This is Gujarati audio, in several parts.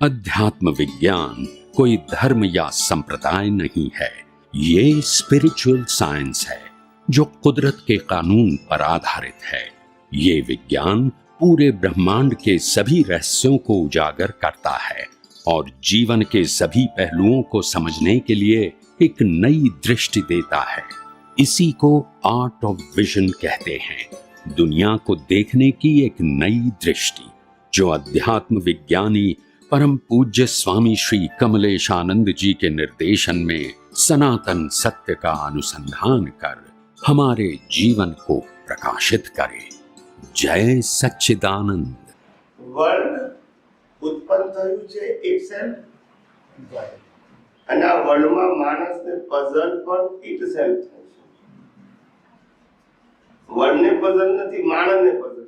अध्यात्म विज्ञान कोई धर्म या संप्रदाय नहीं है, ये स्पिरिचुअल साइंस है जो कुदरत के कानून पर आधारित है। ये विज्ञान पूरे ब्रह्मांड के सभी रहस्यों को उजागर करता है और जीवन के सभी पहलुओं को समझने के लिए एक नई दृष्टि देता है। इसी को आर्ट ऑफ विजन कहते हैं, दुनिया को देखने की एक नई दृष्टि, जो अध्यात्म विज्ञानी परम पूज्य स्वामी श्री कमलेशानंद जी के निर्देशन में सनातन सत्य का अनुसंधान कर हमारे जीवन को प्रकाशित करे। जय सच्चिदानंद। વર્લ્ડ ઉત્પન્ન થયું છે ઇટ સેલ્ફ, અને આ વર્લ્ડમાં માણસને પઝલ પણ ઇટ સેલ્ફ થાય છે. વર્લ્ડને પઝલ નથી, માણસને પઝલ છે.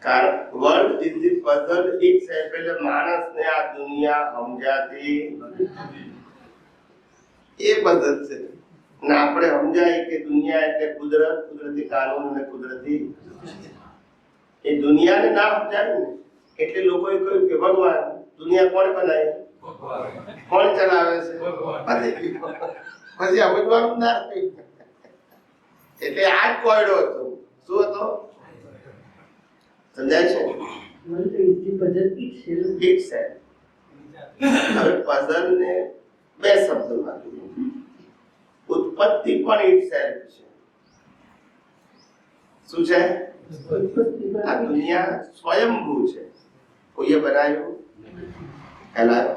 કારણ world is the puzzle it self, એટલે માણસને આ દુનિયા સમજાતી એ પઝલ છે. ને આપણે સમજાય કે દુનિયા એટલે કુદરત, કુદરતી કાનૂન અને કુદરતી. એ દુનિયાને ના સમજાય ને એટલે લોકોએ કહ્યું કે ભગવાન, દુનિયા કોણ બનાવી, કોણ ચલાવે છે, પછી સમજવાનું ના થયું. એટલે આ જ કોયડો હતો. શું હતો? સમજાય છે? હવે પઝલ ને બે શબ્દોમાં ઉત્પત્તિ પણ ઇટ સેલ્ફ છે. શું છે? આ દુનિયા સ્વયંભૂ છે, કોઈએ બનાવ્યું ફેલાયો.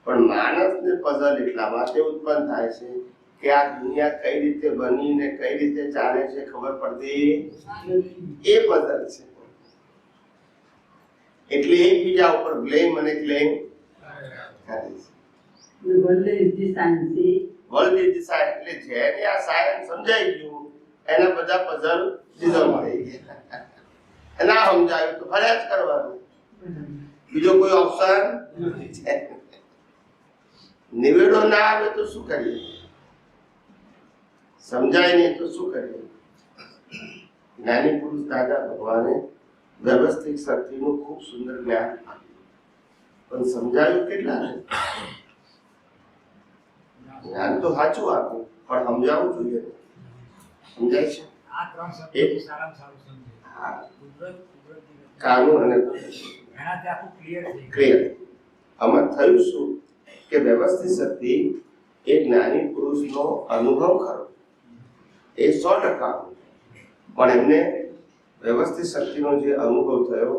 પણ માણસને પઝલ એટલા માટે ઉત્પન્ન થાય છે કે આ દુનિયા કઈ રીતે બની ને કઈ રીતે ચાલે છે ખબર પડતી એ પઝલ છે. એટલે એકબીજા ઉપર બ્લેમ અને ક્લેમ કરે છે. વર્લ્ડ ઇઝ ધી સાયન્સ, એટલે જેને આ સાયન્સ સમજાઈ ગયું એના બધા પઝલ ડિઝોલ્વ થઈ ગયા. ના સમજાયું તો ફર્યા જ કરવાનું, બીજો કોઈ ઓપ્શન છે? નિવેડો ના આવે તો શું કરીએ? સમજાય નહીં તો શું કરીએ? જ્ઞાની પુરુષ દાદા ભગવાને વ્યવસ્થિત શક્તિનું ખૂબ સુંદર જ્ઞાન આપ્યું, પણ સમજાયું કેટલા ને? જ્ઞાન તો સાચું આપ્યું, પણ સમજાવવું જોઈએ. સમજાય છે? કાનૂન અને ક્લિયર. આમાં થયું શું કે વ્યવસ્થિત શક્તિ એ જ્ઞાની પુરુષનો અનુભવ ખરો, એ 100%, પણ એમને વ્યવસ્થિત શક્તિનો જે અનુભવ થયો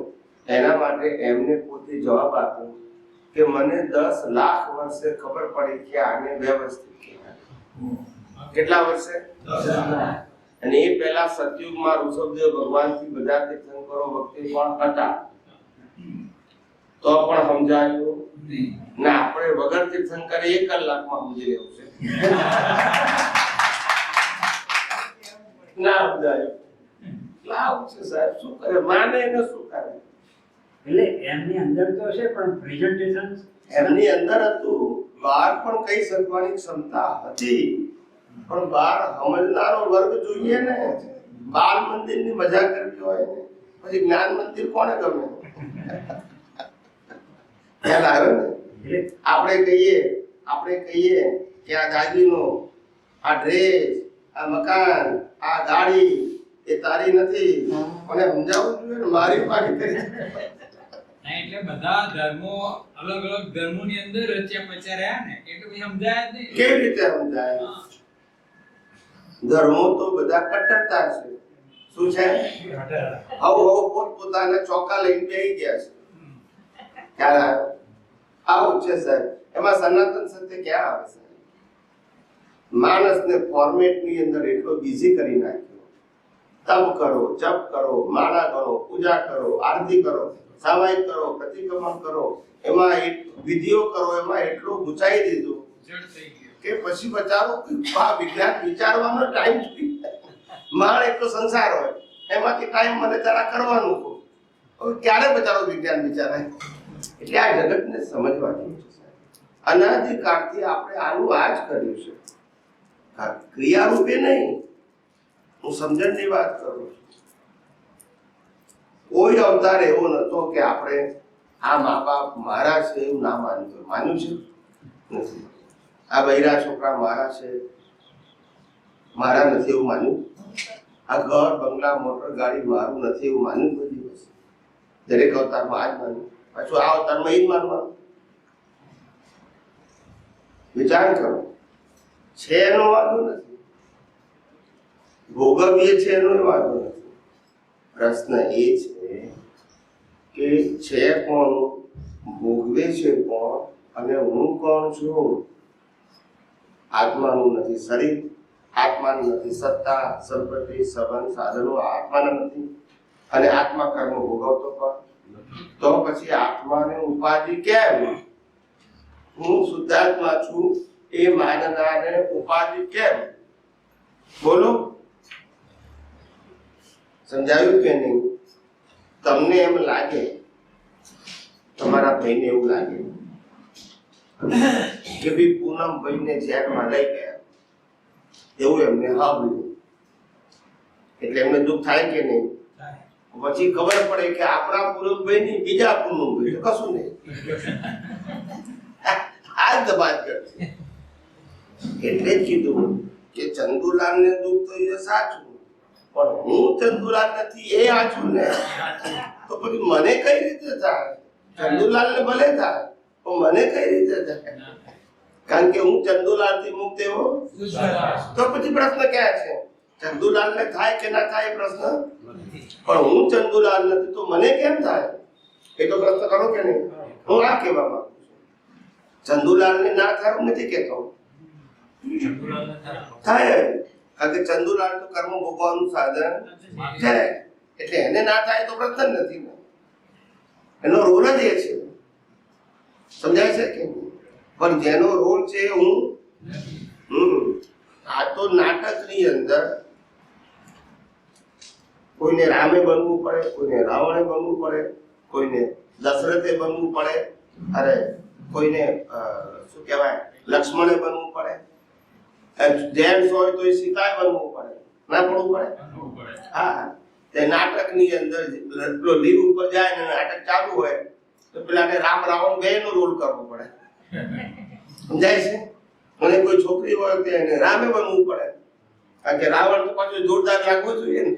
એના માટે એમને પોતે જવાબ આપ્યો કે મને 10 લાખ વર્ષે ખબર પડી કે આને વ્યવસ્થિત કહેવાય. કેટલા વર્ષે? 10 લાખ. અને એ પહેલા સતયુગમાં ઋષભદેવ ભગવાનથી બધા તીર્થંકરો વખતે પણ હતા, તો પણ સમજાયું ના. આપણે વગર તીર્થંકરે 1 કલાકમાં સમજી લેવું છે, ના સમજાયું. લાવ છે સાહેબ, શું કરે? માને એને શું કરે? એટલે એમની અંદર તો છે, પણ પ્રેઝન્ટેશન એમની અંદર હતું. બહાર પણ કહી શકવાની ક્ષમતા હતી, પણ બહાર સમજનારો વર્ગ જોઈએ ને. બાલ મંદિરની મજા કરવી હોય ને પછી જ્ઞાન મંદિર કોને ગમે? ખ્યાલ આવ્યો ને? આપણે કહીએ કે આ દાગીનો, આ ડ્રેસ, આ મકાન, આ ગાડી એ તારી નથી, મને સમજાવવું જોઈએ ને. મારી કરી એટલે બધા ધર્મો અલગ અલગ ધર્મોની અંદર રચ્યા પચ્યા રહ્યા ને, એટલે પછી સમજાય જ નહીં. કેવી રીતે સમજાય? ધર્મો તો બધા કટ્ટરતા છે. શું છે? પોતાના ચોકા લઈને બેસી ગયા છે. ખ્યાલ આવ્યો? આવું છે સાહેબ. એમાં સનાતન સત્ય ક્યાં આવે છે? માણસને ફોર્મેટની અંદર એટલો બિઝી કરી નાખ્યો. તપ કરો, જપ કરો, માળા કરો, પૂજા કરો, આરતી કરો, સામાયિક કરો, પ્રતિક્રમણ કરો, એમાં વિધિઓ કરો, એમાં એટલું ગુચાઈ દીધું કે પછી બચારો વિજ્ઞાન વિચારવાનો ટાઈમ નથી. માળ એટલો સંસાર હોય, એમાંથી ટાઈમ મને જરા કરવાનું કહું. હવે ક્યારે બચારો વિજ્ઞાન વિચારાય? એટલે આ જગતને સમજવા જેવું છે. અનાદિકાળથી આપણે આનું આ જ કર્યું છે, ક્રિયા રૂપે નહીં. હું સમજણની વાત કરું છું. કોઈ અવતાર એવો નતો કે આપણે આ મા બાપ મારા છે એવું ના માન્યું હોય. માન્યું છે? નથી. આ બૈરા છોકરા મારા છે મારા નથી એવું માન્યું? આ ઘર બંગલા મોટર ગાડી મારું નથી એવું માન્યું કોઈ દિવસ? દરેક અવતારમાં આ જ માન્યું. પાછું આ અવતારમાં એ જ માનવાનું. વિચાર કરો. છે એનો વાંધો નથી, ભોગવીએ છે એનો વાંધો નથી. પ્રશ્ન એ છે કે છે કોણ, ભોગવે છે કોણ, અને હું કોણ છું? આત્માનું નથી શરીર, આત્માનું નથી સત્તા, સંપત્તિ, સંબંધ, સાધનો, આત્માના નથી. અને આત્મા કર્મ ભોગવતો પણ તો પછી આત્માને ઉપાધિ કેમ? હું શુદ્ધાત્મા છું એ માનનારને ઉપાધિ કેમ? બોલો, સમજાયું કે નહીં? તમને એમ લાગે, તમારા ભાઈને એવું લાગે કે ભાઈ પૂનમ ભાઈને જેલમાં લઈ ગયા એવું એમને સાંભળ્યું, એટલે એમને દુઃખ થાય કે નહીં? પછી ખબર પડે કે આપણા પૂનમભાઈ ની બીજા પૂનમભાઈ કશું નહીં. આ જ દબાણ કરશે. એટલે જ કીધું કે ચંદુલાલ ને દુઃખ તો એ સાચું, પણ હું ચંદુલાલ નથી એ આછું ને, તો પછી મને કઈ રીતે થાય? ચંદુલાલ ને ભલે થાય પણ મને કઈ રીતે થાય? કારણ કે હું ચંદુલાલ થી મુક્ત એવો. તો પછી પ્રશ્ન ક્યાં છે? ચંદુલાલ ને થાય કે ના થાય પ્રશ્ન, પણ હું ચંદુલાલ નથી તો મને કેમ થાય? એ તો પ્રશ્ન કરો કે નહીં? હું આ કહેવા માંગુ છું, ચંદુલાલ ને ના થાય હું નથી કહેતો, થાય. કારણ કે ચંદુલાલ તો કર્મ ભોગવાનું સાધન છે, એટલે એને ના થાય તો પ્રશ્ન નથી ને. એનો રોલ જ એ છે. સમજાય છે કે? પણ જેનો રોલ છે હું. આ તો નાટકની અંદર કોઈને રામે બનવું પડે, કોઈને રાવણે બનવું પડે, કોઈને દશરથે બનવું પડે, અરે કોઈને શું કહેવાય લક્ષ્મણે બનવું પડે, જેન્ટ્સ હોય તો સીતાએ બનવું પડે, ના પડવું પડે? હા, તે નાટકની અંદર પેલો લીવ ઉપર જાય ને નાટક ચાલુ હોય તો પેલાને રામ રાવણ બેયનો રોલ કરવો પડે. સમજાય છે? મને કોઈ છોકરી હોય તો એને રામે બનવું પડે, કારણ કે રાવણ તો પાછું જોરદાર લાગવું જોઈએ ને.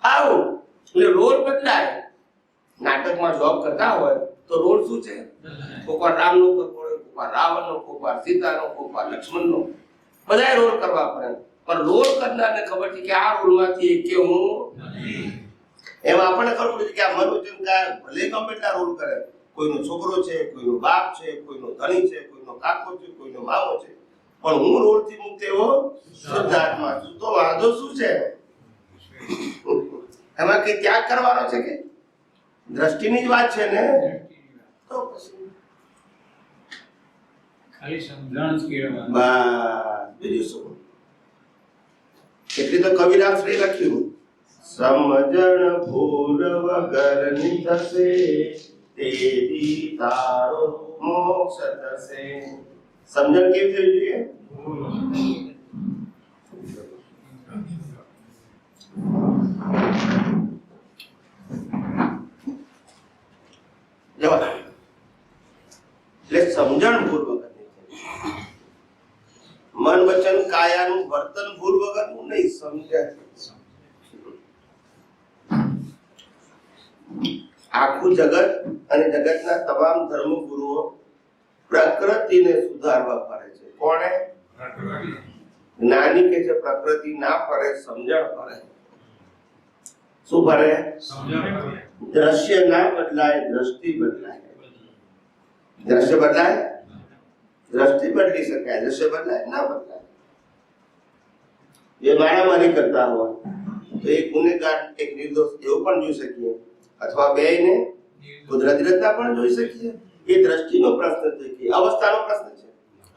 આવું એટલે રોલ બદલાય. નાટકમાં જોબ કરતા હોય તો રોલ શું છે? કોકવાર રામનો કરવો હોય, કોકવાર રાવણનો, કોકવાર સીતાનો, કોકવાર લક્ષ્મણનો, બધા રોલ કરવા પડે. પણ રોલ કરનારને ખબર છે કે આ રોલમાંથી એક કે હું. એમાં આપણને ખબર પડે કે આ મનોચંકાર ભલે ગમે એટલા રોલ કરે, કોઈનો છોકરો છે, કોઈનો બાપ છે, કોઈનો ધણી છે, કોઈનો કાકો છે, કોઈનો મામો છે, પણ હું રોલથી મુક્ત એવો શુદ્ધાત્મા છું. તો વાંધો શું છે? એમાં કઈ ત્યાગ કરવાનો છે કે? દ્રષ્ટિની જ વાત છે ને. તો પછી ખાલી સમજણ જ કેળવવાની. બસ, બીજું શું? એટલે તો કવિરાજશ્રી લખ્યું, સમજણ ભૂલ વગરની થશે તેથી તારો મોક્ષ થશે. સમજણ કેવી થવી જોઈએ? જવા એટલે સમજણ ભૂલ વગરની, મન વચન કાયાનું વર્તન ભૂલ વગરનું નહીં, સમજણ. આખું જગત અને જગતના તમામ ધર્મગુરુઓ પ્રકૃતિને સુધારવા ફરે છે. કોણે? જ્ઞાની કે છે પ્રકૃતિ ના ફરે, સમજણ ફરે. શું ફરે? દ્રશ્ય ના બદલાય, દ્રષ્ટિ બદલાય. દ્રશ્ય બદલાય, દ્રષ્ટિ બદલી શકાય, દ્રશ્ય બદલાય ના બદલાય. જે મારામારી કરતા હોય તો એક ગુનેગાર એક નિર્દોષ એવું પણ જોઈ શકીએ, અથવા બેયને કુદરતી રચના પણ જોઈ શકીએ. એ દ્રષ્ટિનો પ્રશ્ન છે કે અવસ્થાનો પ્રશ્ન છે.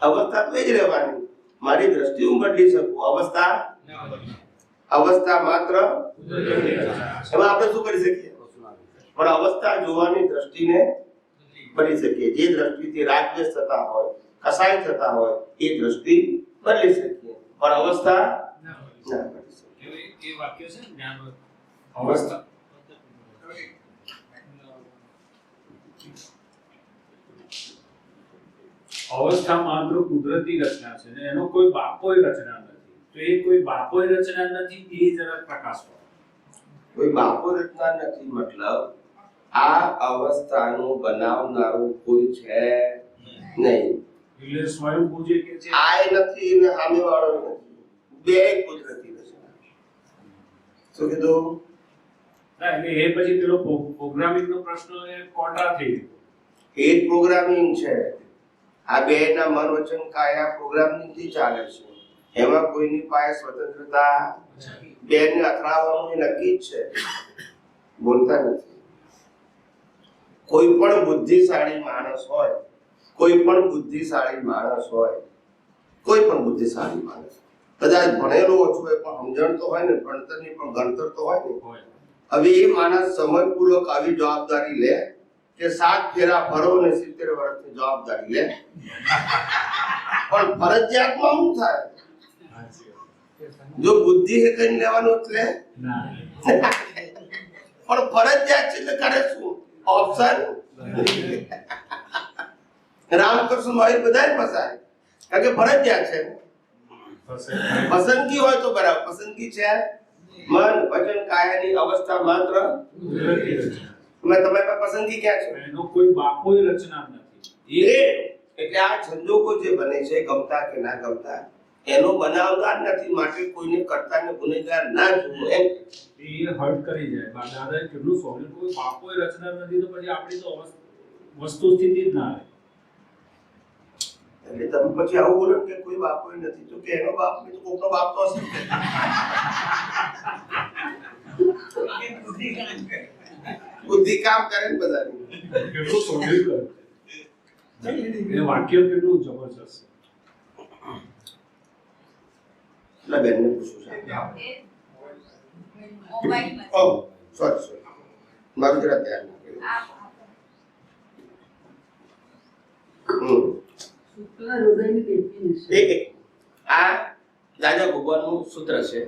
અવસ્થા તો એ જ રહેવાની, મારી દ્રષ્ટિ હું બદલી શકું, અવસ્થા માત્ર એમાં આપણે શું કરી શકીએ? પણ અવસ્થા જોવાની દ્રષ્ટિને બદલી શકીએ. જે દ્રષ્ટિથી રાગદ્વેષ થતા હોય, કસાય થતા હોય, એ દ્રષ્ટિ બદલી શકીએ, પણ અવસ્થા ના બદલી શકીએ. એ વાક્ય છે ને જ્ઞાન અવસ્થા અવસ્થા માત્ર કુદરતી રચના છે ને એનો કોઈ બાપોય રચના નથી. તો એ કોઈ બાપોય રચના નથી એ જરા પ્રકાશ પાડો. કોઈ બાપો રચના નથી મતલબ આ અવસ્થાનું બનાવનારું કોઈ છે નહીં. એટલે સ્વયંભૂ જે કે છે આ નથી ને સામેવાળો નથી, બે કુદરતી રચના. શું કીધું? ના એટલે એ પછી પેલો પ્રોગ્રામિંગ નો પ્રશ્ન એ કોટા થઈ ગયો. એ જ પ્રોગ્રામિંગ છે. આ બે ના મન વચન કાયા પ્રોગ્રામિંગ થી ચાલે છે. એમાં કોઈની પાસે સ્વતંત્રતા બે ને અથડાવવાનું એ નક્કી જ છે, બોલતા નથી. કોઈ પણ બુદ્ધિશાળી માણસ હોય, કોઈ પણ બુદ્ધિશાળી માણસ હોય, કોઈ પણ બુદ્ધિશાળી માણસ કદાચ ભણેલો ઓછો હોય પણ સમજણ તો હોય ને, ભણતરની પણ ગણતર તો હોય ને. હવે એ માણસ સમજપૂર્વક આવી જવાબદારી લે કે 7 ફેરા ફરો ને 70 વર્ષની જવાબદારી લે, પણ ફરજિયાતમાં શું થાય? જો બુદ્ધિ હે કઈ લેવાનું એટલે પણ ફરજિયાત છે એટલે કરે શું? ઓપ્શન રામકૃષ્ણ મહાવીર બધાય ફસાય કારણ કે ફરજિયાત છે. પસંદગી હોય તો બરાબર, પસંદગી છે મન વચન કાયાની અવસ્થા માત્ર તમારી પાસે પસંદગી ક્યાં છે? એનો કોઈ બાપોય રચના નથી. એટલે આ સંજોગો જે બને છે ગમતા કે ના ગમતા એનો બનાવદાર નથી, માટે કોઈને કરતા ને ગુનેગાર ના જોવો એમ. એ હર્ટ કરી જાય. દાદાએ કેટલું સોલ્વ, કોઈ બાપોય રચના નથી તો પછી આપણી તો વસ્તુ સ્થિતિ જ ના રહે. એટલે તમે પછી આવું બોલો કે કોઈ બાપ નથી, તો કે એનો બાપ નહીં તો કોકનો બાપ તો હશે. બુદ્ધિ કામ કરે ને બધાની. કેટલું સોલ્વ કરે. એ વાક્ય કેટલું જબરજસ્ત છે. એટલે બેનને પૂછું છે. ઓ સોરી મારું જરા ધ્યાન આ દાદા ભગવાનનું સૂત્ર છે.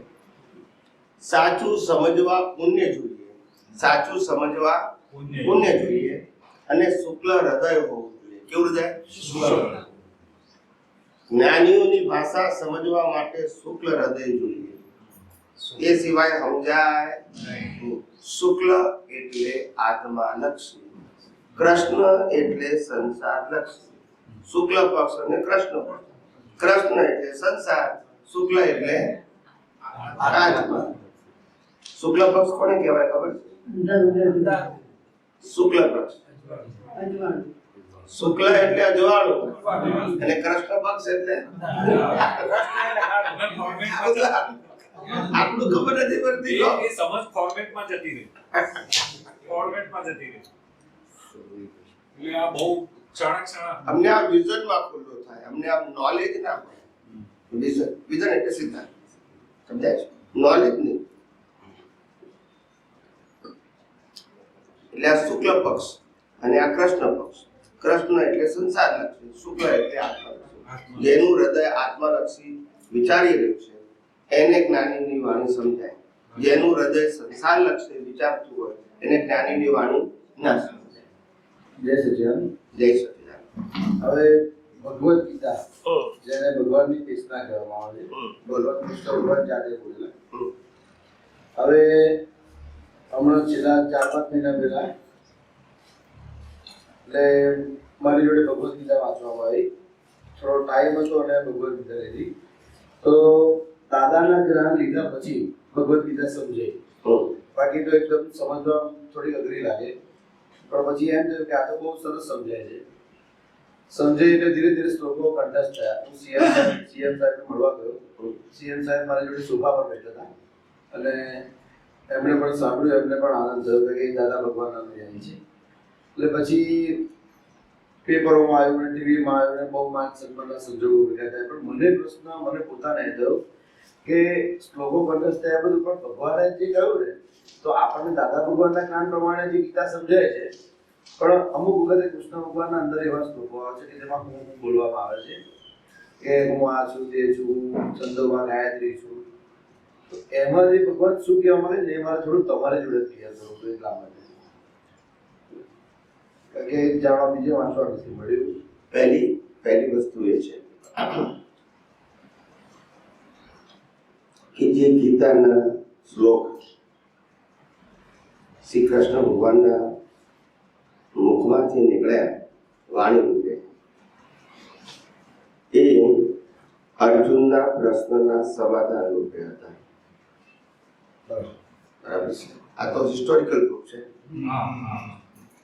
સાચું સમજવા પુણ્ય જોઈએ, સાચું સમજવા પુણ્ય જોઈએ અને શુક્લ હૃદય હોવું જોઈએ. કેવું હૃદય? જ્ઞાનીઓની ભાષા સમજવા માટે શુક્લ હૃદય જોઈએ, એ સિવાય સમજાય નહીં. શુક્લ એટલે આત્માલક્ષી, કૃષ્ણ એટલે સંસારલક્ષી. શુક્લ પક્ષ અને કૃષ્ણ પક્ષ. કૃષ્ણ એટલે સંસાર, શુક્લ એટલે આત્મા. શુક્લ પક્ષ કોને કહેવાય ખબર છે? શુક્લ પક્ષ. શુક્લ એટલે અજવાળું અને કૃષ્ણ પક્ષ એટલે આપણું ખબર નથી પડતી. એ સમજ ફોર્મેટમાં જતી રહી. ફોર્મેટમાં જતી રહી. એટલે આ બહુ અમને આ વિઝનમાં ખુલ્લો થાય, અમને આ નોલેજ ના હોય. વિઝન એટલે સિદ્ધાંત, સમજાય છે? નોલેજ નહીં. એટલે આ શુક્લ પક્ષ અને આ કૃષ્ણ પક્ષ. કૃષ્ણ એટલે સંસાર લક્ષી, શુક્લ એટલે આત્મલક્ષી. જેનું હૃદય આત્મલક્ષી વિચારી રહ્યું છે એને જ્ઞાનીની વાણી સમજાય. જેનું હૃદય સંસાર લક્ષી વિચારતું હોય એને જ્ઞાનીની વાણી ના સમજાય. જય સચિદાન. જય સચિદાન. હવે ભગવદ ગીતા જેને ભગવાનની કૃષ્ણા કહેવામાં આવે છે, ભગવાન કૃષ્ણ ભગવાન જાતે બોલેલા. હવે હમણાં છેલ્લા 4-5 મહિના પહેલા એટલે મારી જોડે ભગવદ ગીતા વાંચવામાં આવી. થોડો ટાઈમ હતો અને ભગવદ ગીતા લીધી. તો દાદાના જ્ઞાન લીધા પછી ભગવદ ગીતા સમજાઈ. બાકી તો એકદમ સમજવા થોડી અઘરી લાગે, પણ પછી એમ થયું કે આ તો બહુ સરસ સમજાય છે. સમજાય એટલે ધીરે ધીરે શ્લોકો કંઠસ્થ થયા. હું સીએમ સાહેબને મળવા ગયો. સીએમ સાહેબ મારી જોડે સોફા પર બેઠા હતા અને એમણે પણ સાંભળ્યું, એમને પણ આનંદ થયો કે દાદા ભગવાન અનુયાયી છે. એટલે પછી પેપરોમાં આવ્યું ને ટીવીમાં આવ્યું ને બહુ માન સન્માનના સંજોગો ભેગા થયા. પણ મને પ્રશ્ન મને પોતાને થયો કે શ્લોકો કંઠસ્થ થયા બધું, પણ ભગવાને જે કહ્યું ને તો આપણને દાદા ભગવાનના જ્ઞાન પ્રમાણે જે ગીતા સમજાય છે, પણ અમુક વખતે કૃષ્ણ ભગવાનના અંદર એવા શ્લોકો આવે છે કે જેમાં હું બોલવામાં આવે છે કે હું આ છું, તે છું, છંદોમાં ગાયત્રી છું. તો એમાં જે ભગવાન શું કહેવા માંગે છે એ મારે થોડું તમારી જોડે ક્લિયર કરવું હતું એટલા માટે. કે જાણવા બીજે વાંચવા નથી મળ્યું. પહેલી વસ્તુ એ છે કે જે ગીતાના શ્લોક શ્રી કૃષ્ણ ભગવાનના મુખમાંથી નીકળ્યા વાણી રૂપે એ અર્જુનના પ્રશ્નના સમાધાન રૂપે હતા. બરાબર છે. આ તો હિસ્ટોરિકલ પ્રૂફ છે.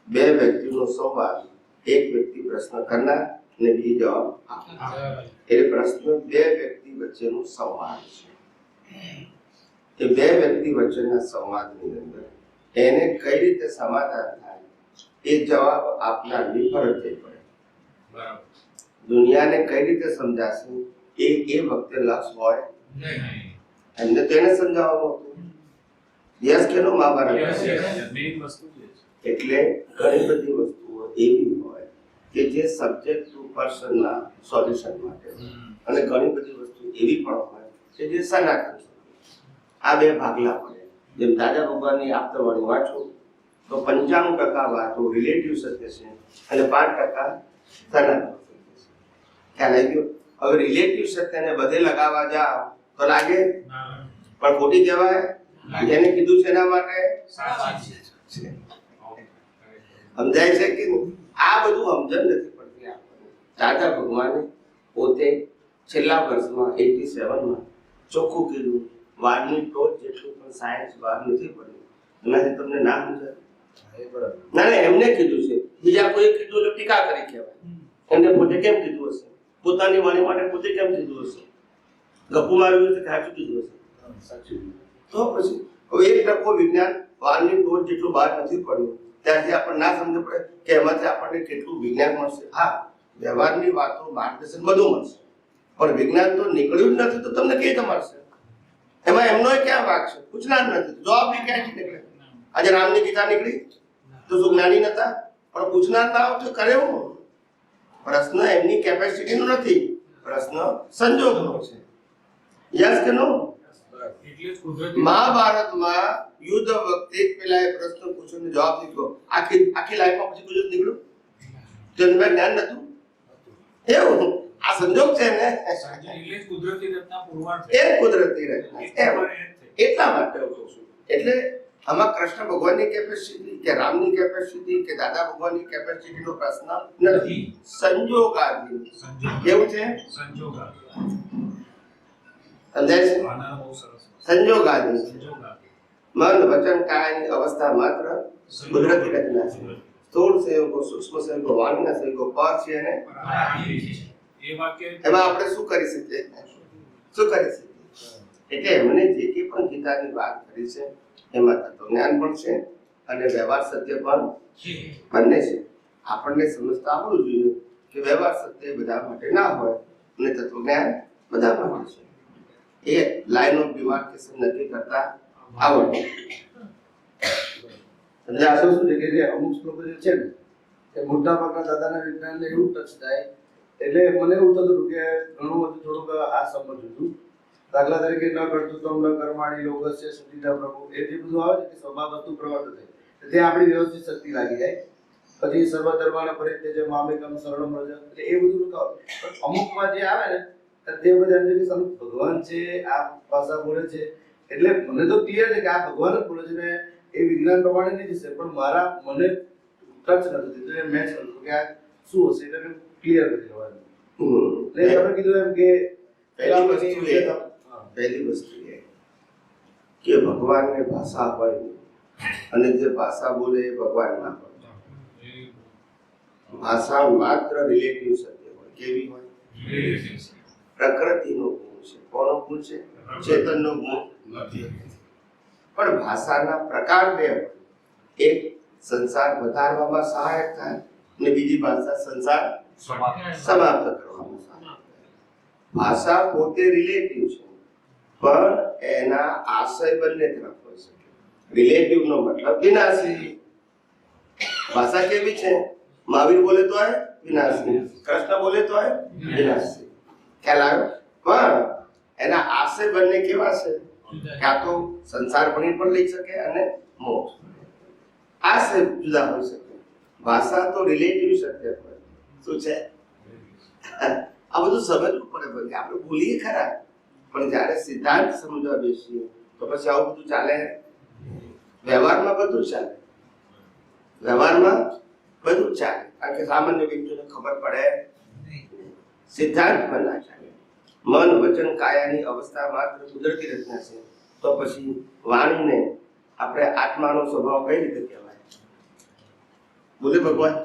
બે વ્યક્તિનો સંવાદ, એક વ્યક્તિ પ્રશ્ન કરનાર અને બીજો જવાબ આપનાર. એટલે પ્રશ્ન બે વ્યક્તિ વચ્ચેનો સંવાદ છે. એ બે વ્યક્તિ વચ્ચેના સંવાદની અંદર એને કઈ રીતે સમાધાન થાય એ જવાબ આપનારની ફરજ થઈ પડે. દુનિયાને કઈ રીતે સમજાશે એ વખતે લક્ષ હોય એમને તેને સમજાવવાનું હતું. યસ કે નો મહાભારત. મેઇન વસ્તુ છે. એટલે ઘણી બધી વસ્તુઓ એવી હોય કે જે સબ્જેક્ટ ટુ પર્સનના સોલ્યુશન માટે અને ઘણી બધી વસ્તુ એવી પણ હોય કે જે સનાતન. આ બે ભાગલા પડે. જેમ દાદા ભગવાનની આપતવાણી વાંચો તો 95% વાતો રિલેટિવ સત્ય છે અને 5% સનાતન સત્ય છે. ખ્યાલ આવી ગયો? હવે રિલેટિવ સત્યને બધે લગાવવા જાઓ તો લાગે પણ ખોટી કહેવાય. એને કીધું છે એના માટે સમજાય છે કે આ બધું સમજણ નથી પડતી આપણને. દાદા ભગવાને પોતે છેલ્લા વર્ષમાં 87માં ચોખ્ખું કીધું વાળની ટોચ જેટલું પણ સાયન્સ બહાર નથી પડ્યું. એનાથી તમને ના સમજાય. ના એમને કીધું છે, બીજા કોઈ કીધું એટલે ટીકા કરી કહેવાય. એમને પોતે કેમ કીધું હશે? પોતાની વાણી માટે પોતે કેમ કીધું હશે? ગપ્પુ માર્યું હશે કે સાચું કીધું હશે? તો પછી હવે 1% વિજ્ઞાન વાળની ટોચ જેટલું બહાર નથી પડ્યું ત્યાંથી આપણને ના સમજ પડે કે એમાંથી આપણને કેટલું વિજ્ઞાન મળશે. હા, વ્યવહારની વાતો, માર્ગદર્શન બધું મળશે, પણ વિજ્ઞાન તો નીકળ્યું જ નથી તો તમને કઈ રીતે મળશે? એમાં એમનો ક્યાં વાક છે? પૂછનાર નથી, જવાબ બી ક્યાંથી નીકળે? આજે રામની ગીતા નીકળી તો શું જ્ઞાની નતા? પણ પૂછનાર ના હોય તો કરે હું? પ્રશ્ન એમની કેપેસિટીનો નથી, પ્રશ્ન સંજોગનો છે. યસ કે નો? મહાભારતમાં યુદ્ધ વખતે પેલા એ પ્રશ્ન પૂછ્યો જવાબ દીધો. આખી લાઈફમાં પછી કોઈ નીકળ્યું તેનું જ્ઞાન નતું. એવું આ સંજોગ છે ને, કુદરતી રચના પુરવાર એ કુદરતી રચના એટલા માટે હું કહું છું. એટલે આમાં કૃષ્ણ ભગવાનની કેપેસિટી કે રામની કેપેસિટી કે દાદા ભગવાનની કેપેસિટીનો પ્રશ્ન નથી, સંજોગાધીન. કેવું છે? સમજાય છે? સંજોગાધીન. મન વચન કાયની અવસ્થા માત્ર કુદરતી રચના છે. સ્થૂળ સંયોગો, સૂક્ષ્મ સંયોગો, વાણીના સંયોગો પર છે અને એમાં આપણે શું કરી શકીએ? એટલે એમણે જે કંઈ પણ ગીતાની વાત કરી છે એમાં તત્વજ્ઞાન પણ છે અને વ્યવહાર સત્ય પણ બંને છે. આપણને સમજતા આવડવું જોઈએ કે વ્યવહાર સત્ય બધા માટે ના હોય અને તત્વજ્ઞાન બધા માટે છે. એ લાઈન ઓફ ડિમાર્કેશન નક્કી કરતા આવડવું. એટલે આ તો શું છે કે જે અમુક શ્લોકો જે છે ને એ મોટા ભાગના દાદાના વિજ્ઞાનને એવું ટચ થાય એટલે મને એવું થતું હતું કે ઘણું બધું થોડુંક આ સમજવું હતું. દાખલા તરીકે ન કર્તૃત્વમ ન કર્માણી લોગસ્ય સુધીતા પ્રભુ, એ જે બધું આવે છે કે સ્વભાવ વસ્તુ પ્રવર્ત થાય ત્યાં આપણી વ્યવસ્થિત શક્તિ લાગી જાય. પછી સર્વ ધર્માને પરિત્યજ્ય મામેકમ શરણમ વ્રજ, એટલે એ બધું લખાવ. પણ અમુકમાં જે આવે ને તે બધા એમ છે કે સાલું ભગવાન છે આ ભાષા બોલે છે એટલે મને તો ક્લિયર છે કે આ ભગવાન જ બોલે છે ને એ વિજ્ઞાન પ્રમાણે નહીં જશે, પણ મને ટચ નથી થતું, મેચ નથી કે આ શું હશે એટલે મેં ક્લિયર નથી લેવાનું. એટલે આપણે કીધું એમ કે પહેલી વસ્તુ એ કે ભગવાનને ભાષા હોય અને જે ભાષા બોલે એ ભગવાન ના હોય. ભાષા માત્ર રિલેટિવ સત્ય હોય. કેવી હોય? પ્રકૃતિનો ગુણ છે. કોનો ગુણ છે? ચેતનનો ગુણ નથી. પણ ભાષાના પ્રકાર બે હોય. એક સંસાર વધારવામાં સહાયક થાય અને બીજી ભાષા સંસાર સમાપ્ત કરવામાં સહાયક. ભાષા પોતે રિલેટિવ છે પણ એના આશય બંને તરફ હોઈ શકે. રિલેટિવ નો મતલબ વિનાશી. ભાષા કેવી છે? મહાવીર બોલે તો હે વિનાશી, કૃષ્ણ બોલે તો હે વિનાશી. ખ્યાલ આવ્યો? પણ એના આશય બંને કેવા છે? ક્યાં તો સંસાર પણ લઈ શકે અને મોક્ષ. આશય જુદા હોઈ શકે. ભાષા તો રિલેટિવ સત્ય હોય. શું છે? આ બધું સમજવું પડે. બધું આપણે બોલીએ ખરા, પણ જ્યારે સિદ્ધાંત સમજવા બેસીએ તો પછી આવું બધું ચાલે. વ્યવહારમાં બધું ચાલે, વ્યવહારમાં બધું ચાલે, કારણ કે સામાન્ય વ્યક્તિને ખબર પડે, સિદ્ધાંતમાં ના ચાલે. મન વચન કાયાની અવસ્થા માત્ર કુદરતી રચના છે, તો પછી વાણીને આપણે આત્માનો સ્વભાવ કઈ રીતે કહેવાય? બોલે ભગવાન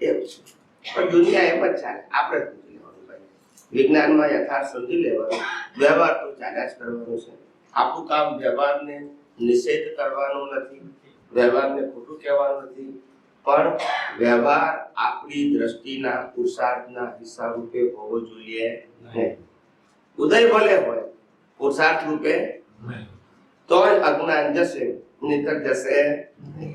એમ છે. પણ દુનિયા એમ જ ચાલે. આપણે સમજી લેવાનું ભાઈ, વિજ્ઞાનમાં યથાર્થ સમજી લેવાનું, વ્યવહાર તો ચાલ્યા જ કરવાનું છે. આપણું કામ વ્યવહારને નિષેધ કરવાનો નથી, વ્યવહારને ખોટું કહેવાનું નથી, પણ વ્યવહાર આપણી દ્રષ્ટિના પુરુષાર્થના હિસાબ રૂપે હોવો જોઈએ નહીં. ઉદય ભલે હોય, પુરુષાર્થ રૂપે તો અજ્ઞાન જશે, નહીતર જશે નહીં.